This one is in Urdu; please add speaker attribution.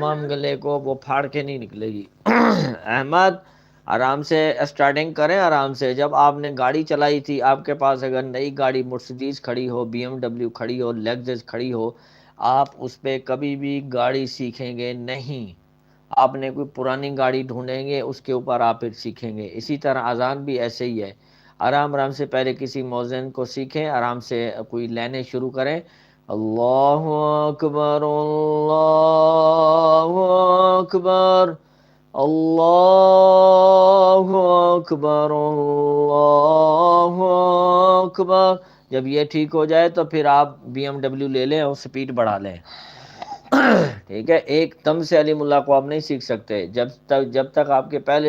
Speaker 1: تمام گلے کو وہ پھاڑ کے نہیں نکلے گی۔ احمد آرام سے اسٹارٹنگ کریں، آرام سے۔ جب آپ نے گاڑی چلائی تھی، آپ کے پاس اگر نئی گاڑی مرسڈیز کھڑی ہو، بی ایم ڈبلیو کھڑی ہو، لیگزس کھڑی ہو، آپ اس پہ کبھی بھی گاڑی سیکھیں گے نہیں۔ آپ نے کوئی پرانی گاڑی ڈھونڈیں گے، اس کے اوپر آپ پھر سیکھیں گے۔ اسی طرح اذان بھی ایسے ہی ہے، آرام آرام سے پہلے کسی موذن کو سیکھیں، آرام سے کوئی لینے شروع کریں۔ اللہ اکبر اللہ اکبر اللہ اکبر اللہ اکبر۔ جب یہ ٹھیک ہو جائے تو پھر آپ بی ایم ڈبلیو لے لیں اور سپیڈ بڑھا لیں۔ ٹھیک ہے، ایک دم سے علیم اللہ کو آپ نہیں سیکھ سکتے، جب تک آپ کے پہلے